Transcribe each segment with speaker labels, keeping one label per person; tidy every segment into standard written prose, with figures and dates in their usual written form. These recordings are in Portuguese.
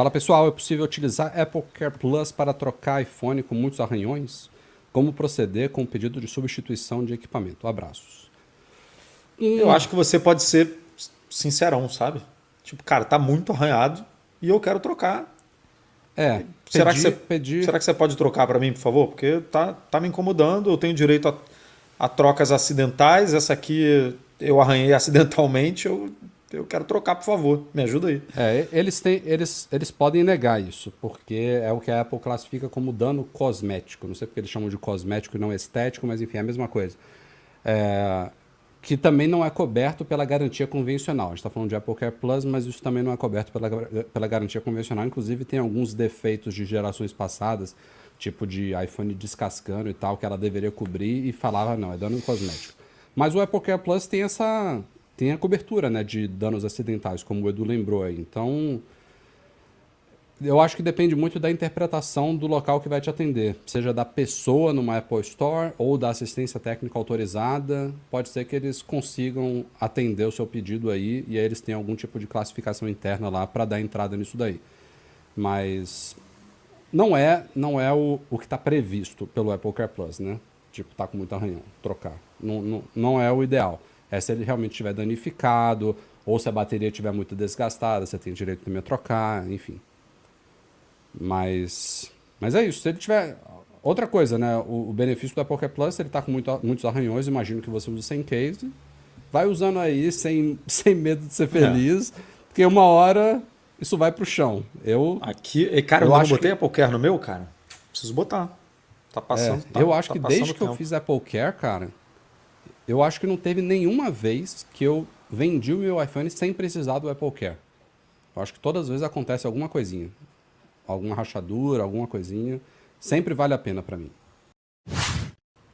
Speaker 1: Fala pessoal, é possível utilizar Apple Care Plus para trocar iPhone com muitos arranhões? Como proceder com o pedido de substituição de equipamento? Abraços.
Speaker 2: Eu acho que você pode ser sincerão, sabe? Tipo, cara, tá muito arranhado e eu quero trocar.
Speaker 1: É,
Speaker 2: Será que você,
Speaker 1: pedir.
Speaker 2: será que você pode trocar para mim, por favor? Porque tá me incomodando, eu tenho direito a trocas acidentais, essa aqui eu arranhei acidentalmente, eu quero trocar, por favor. Me ajuda aí.
Speaker 1: Eles podem negar isso, porque é o que a Apple classifica como dano cosmético. Não sei porque eles chamam de cosmético e não estético, mas enfim, é a mesma coisa. Que também não é coberto pela garantia convencional. A gente está falando de Apple Care Plus, mas isso também não é coberto pela garantia convencional. Inclusive, tem alguns defeitos de gerações passadas, tipo de iPhone descascando e tal, que ela deveria cobrir e falava, não, é dano cosmético. Mas o Apple Care Plus tem a cobertura, né, de danos acidentais, como o Edu lembrou aí. Então, eu acho que depende muito da interpretação do local que vai te atender. Seja da pessoa numa Apple Store ou da assistência técnica autorizada. Pode ser que eles consigam atender o seu pedido aí e aí eles têm algum tipo de classificação interna lá para dar entrada nisso daí. Mas não é o que está previsto pelo Apple Care Plus, né? Tipo, tá com muito arranhão, trocar. Não é o ideal. É se ele realmente estiver danificado ou se a bateria estiver muito desgastada, você tem direito também a trocar, enfim. Mas é isso. Se ele tiver. Outra coisa, né? O benefício do Apple Care Plus, se ele tá com muitos arranhões, imagino que você use sem case. Vai usando aí sem medo de ser
Speaker 2: É.
Speaker 1: feliz, porque uma hora isso vai pro chão.
Speaker 2: Aqui, cara, eu
Speaker 1: Eu
Speaker 2: ainda não
Speaker 1: acho
Speaker 2: botei
Speaker 1: que.
Speaker 2: Apple Care no meu, cara. Preciso botar. Tá passando,
Speaker 1: Eu acho
Speaker 2: tá
Speaker 1: que
Speaker 2: passando
Speaker 1: desde
Speaker 2: o
Speaker 1: que eu
Speaker 2: tempo.
Speaker 1: fiz Apple Care, cara, eu acho que não teve nenhuma vez que eu vendi o meu iPhone sem precisar do Apple Care. Eu acho que todas as vezes acontece alguma coisinha. Alguma rachadura, alguma coisinha. Sempre vale a pena pra mim.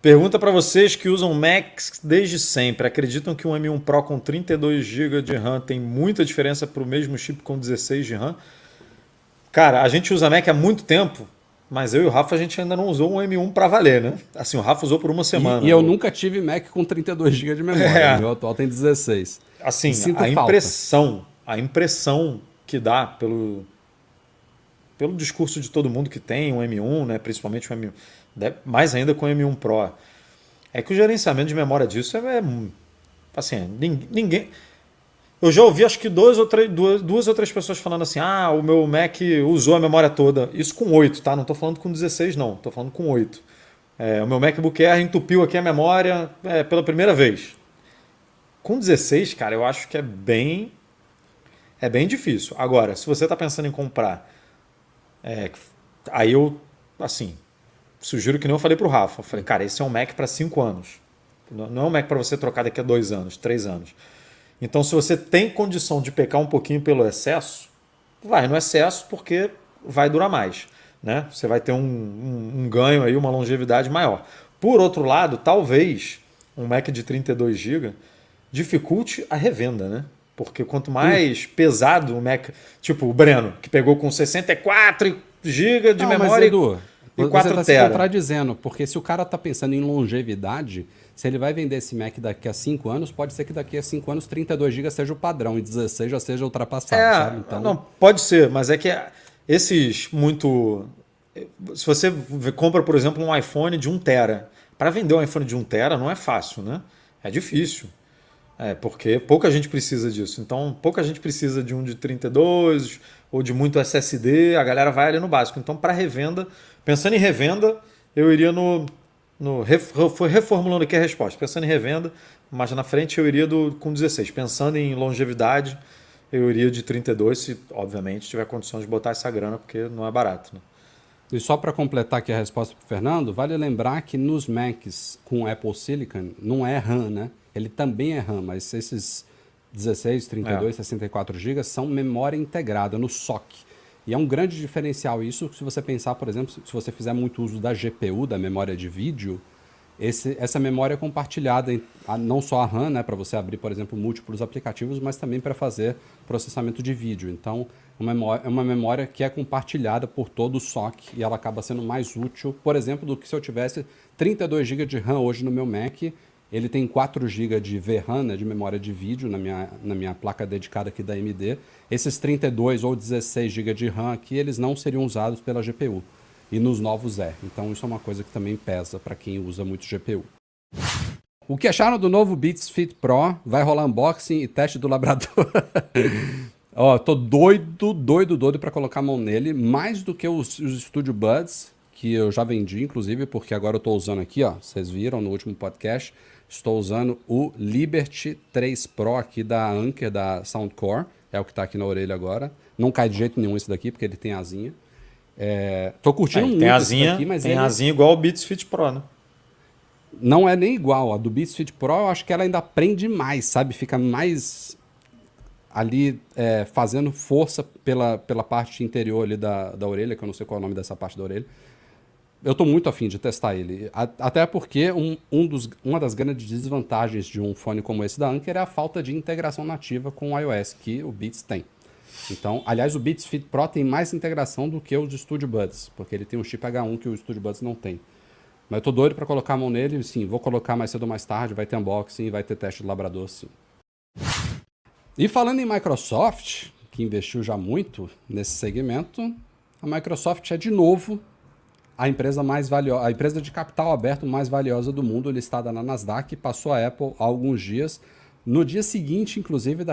Speaker 2: Pergunta para vocês que usam Macs desde sempre. Acreditam que um M1 Pro com 32 GB de RAM tem muita diferença para o mesmo chip com 16 de RAM? Cara, a gente usa Mac há muito tempo, mas eu e o Rafa a gente ainda não usou um M1 para valer, né? Assim, o Rafa usou por uma
Speaker 1: E
Speaker 2: semana.
Speaker 1: eu nunca tive Mac com 32 GB de memória. O
Speaker 2: É,
Speaker 1: meu atual tem 16. E
Speaker 2: assim,
Speaker 1: sinto falta.
Speaker 2: a impressão que dá pelo discurso de todo mundo que tem um M1, né? Principalmente o M1, mais ainda com o M1 Pro, é que o gerenciamento de memória disso assim, ninguém. Eu já ouvi acho que duas ou três pessoas falando assim: ah, o meu Mac usou a memória toda. Isso com 8, tá? Não estou falando com 16, não. Estou falando com 8. O meu MacBook Air entupiu aqui a memória pela primeira vez. Com 16, cara, eu acho que é bem difícil. Agora, se você está pensando em comprar, aí eu, assim, sugiro que nem eu falei pro Rafa. Eu falei, cara, esse é um Mac para 5 anos. Não é um Mac para você trocar daqui a 2 anos, 3 anos. Então, se você tem condição de pecar um pouquinho pelo excesso, vai no excesso porque vai durar mais. Né? Você vai ter um ganho aí, uma longevidade maior. Por outro lado, talvez um Mac de 32 GB dificulte a revenda, né? Porque quanto
Speaker 1: Hum.
Speaker 2: mais pesado o Mac, tipo o Breno, que pegou com 64 GB de
Speaker 1: Não, mas
Speaker 2: memória
Speaker 1: Edu,
Speaker 2: e
Speaker 1: você
Speaker 2: 4
Speaker 1: está se
Speaker 2: tera.
Speaker 1: contradizendo, porque se o cara está pensando em longevidade, se ele vai vender esse Mac daqui a 5 anos, pode ser que daqui a 5 anos 32 GB seja o padrão e 16 já seja ultrapassado, sabe? Então,
Speaker 2: Não, pode ser, mas é que esses muito. Se você compra, por exemplo, um iPhone de 1 tera, para vender um iPhone de 1 tera não é fácil, né? É difícil. Porque pouca gente precisa disso. Então, pouca gente precisa de um de 32 ou de muito SSD, a galera vai ali no básico. Então, para revenda, pensando em revenda, eu iria foi reformulando aqui a resposta. Pensando em revenda, mas na frente eu iria com 16. Pensando em longevidade, eu iria de 32, se obviamente tiver condições de botar essa grana, porque não é barato. Né?
Speaker 1: e só para completar aqui a resposta para o Fernando, vale lembrar que nos Macs com Apple Silicon não é RAM, né? Ele também é RAM, mas esses 16,
Speaker 2: É.
Speaker 1: 32, 64 GB são memória integrada no SoC. E é um grande diferencial isso se você pensar, por exemplo, se você fizer muito uso da GPU, da memória de vídeo, essa memória é compartilhada não só a RAM, né, para você abrir, por exemplo, múltiplos aplicativos, mas também para fazer processamento de vídeo. Então, é uma memória que é compartilhada por todo o SoC e ela acaba sendo mais útil, por exemplo, do que se eu tivesse 32 GB de RAM hoje no meu Mac Ele tem 4 GB de VRAM, né, de memória de vídeo, na minha placa dedicada aqui da AMD. Esses 32 ou 16 GB de RAM aqui, eles não seriam usados pela GPU. E nos novos é. Então isso é uma coisa que também pesa para quem usa muito GPU. O que acharam do novo Beats Fit Pro? Vai rolar unboxing e teste do labrador. Ó, tô doido para colocar a mão nele. Mais do que os Studio Buds, que eu já vendi, inclusive, porque agora eu tô usando aqui, ó. Vocês viram no último podcast. Estou usando o Liberty 3 Pro aqui da Anker, da Soundcore. É o que tá aqui na orelha agora. Não cai de jeito nenhum esse daqui, porque ele tem asinha. Tô curtindo muito esse daqui, mas
Speaker 2: tem asinha igual o Beats Fit Pro, né?
Speaker 1: Não é nem igual. A do Beats Fit Pro, eu acho que ela ainda prende mais, sabe? Fica mais ali fazendo força pela parte interior ali da orelha, que eu não sei qual é o nome dessa parte da orelha. Eu tô muito afim de testar ele. Até porque uma das grandes desvantagens de um fone como esse da Anker é a falta de integração nativa com o iOS, que o Beats tem. Então, aliás, o Beats Fit Pro tem mais integração do que os Studio Buds, porque ele tem um chip H1 que o Studio Buds não tem. Mas eu tô doido para colocar a mão nele, sim, vou colocar mais cedo ou mais tarde, vai ter unboxing, vai ter teste do labrador, sim. E falando em Microsoft, que investiu já muito nesse segmento, a Microsoft é de novo a empresa mais valiosa, a empresa de capital aberto mais valiosa do mundo, listada na Nasdaq, passou a Apple há alguns dias. No dia seguinte, inclusive,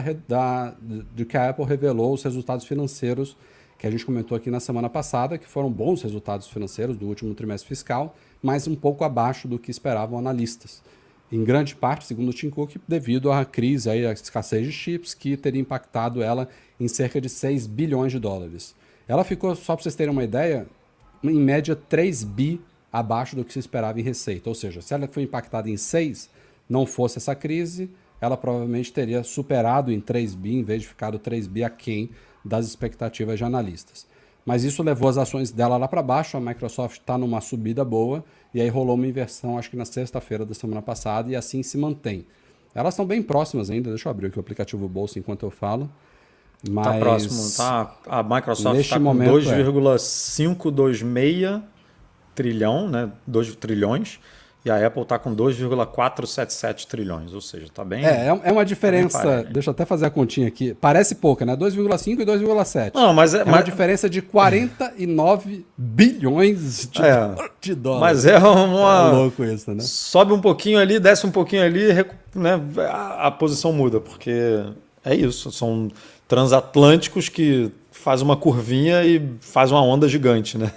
Speaker 1: de que a Apple revelou os resultados financeiros que a gente comentou aqui na semana passada, que foram bons resultados financeiros do último trimestre fiscal, mas um pouco abaixo do que esperavam analistas. Em grande parte, segundo o Tim Cook, devido à crise, à escassez de chips, que teria impactado ela em cerca de 6 bilhões de dólares. Ela ficou, só para vocês terem uma ideia, em média 3 bi abaixo do que se esperava em receita. Ou seja, se ela foi impactada em 6, não fosse essa crise, ela provavelmente teria superado em 3 bi, em vez de ficado 3 bi aquém das expectativas de analistas. Mas isso levou as ações dela lá para baixo, a Microsoft está numa subida boa, e aí rolou uma inversão, acho que na sexta-feira da semana passada, e assim se mantém. Elas estão bem próximas ainda, deixa eu abrir aqui o aplicativo Bolsa enquanto eu falo. Mas
Speaker 2: tá próximo, tá? A Microsoft está com 2,526 trilhão, né? 2 trilhões, e a Apple está com 2,477 trilhões, ou seja, está bem...
Speaker 1: É uma diferença, deixa eu até fazer a continha aqui, parece pouca, né? 2,5 e 2,7.
Speaker 2: Não, mas
Speaker 1: uma diferença de 49 bilhões de dólares.
Speaker 2: Mas é
Speaker 1: louco isso, né?
Speaker 2: Sobe um pouquinho ali, desce um pouquinho ali, né? A posição muda, porque é isso, são transatlânticos que faz uma curvinha e faz uma onda gigante, né?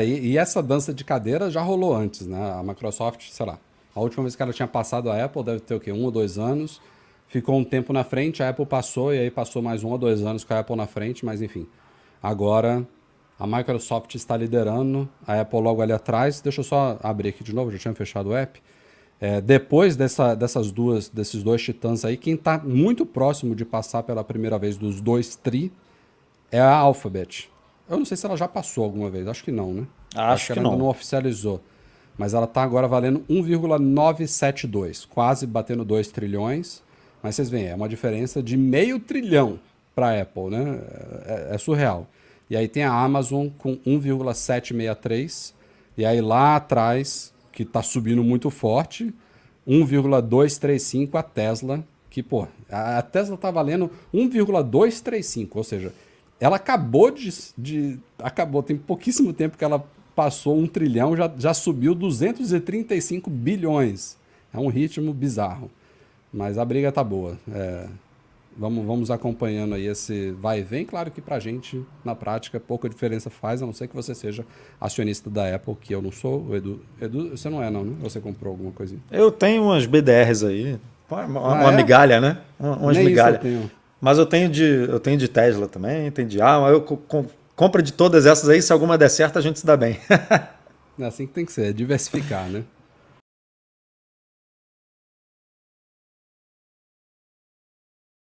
Speaker 1: E essa dança de cadeira já rolou antes, né? A Microsoft, sei lá, a última vez que ela tinha passado a Apple deve ter o quê? 1 ou 2 anos. Ficou um tempo na frente, a Apple passou e aí passou mais 1 ou 2 anos com a Apple na frente, mas enfim. Agora a Microsoft está liderando, a Apple logo ali atrás. Deixa eu só abrir aqui de novo, já tinha fechado o app. Depois desses dois titãs aí, quem está muito próximo de passar pela primeira vez dos 2 tri é a Alphabet. Eu não sei se ela já passou alguma vez, acho que não, né?
Speaker 2: Acho que
Speaker 1: ela
Speaker 2: não.
Speaker 1: ainda não oficializou. Mas ela está agora valendo 1,972, quase batendo 2 trilhões. Mas vocês veem, é uma diferença de meio trilhão para a Apple, né? É surreal. E aí tem a Amazon com 1,763. E aí lá atrás, que está subindo muito forte, 1,235 a Tesla, que, a Tesla está valendo 1,235, ou seja, ela acabou tem pouquíssimo tempo que ela passou 1 trilhão, já subiu 235 bilhões. É um ritmo bizarro. Mas a briga tá boa. Vamos acompanhando aí esse vai e vem. Claro que pra gente, na prática, pouca diferença faz, a não ser que você seja acionista da Apple, que eu não sou. O Edu, você não é não, né? Você comprou alguma coisinha?
Speaker 2: Eu tenho umas BDRs aí. Uma migalha, né? Umas migalhas. Mas eu tenho de Tesla também, tenho de Amazon. Eu compro de todas essas aí, se alguma der certo, a gente se dá bem.
Speaker 1: É assim que tem que ser, diversificar, né?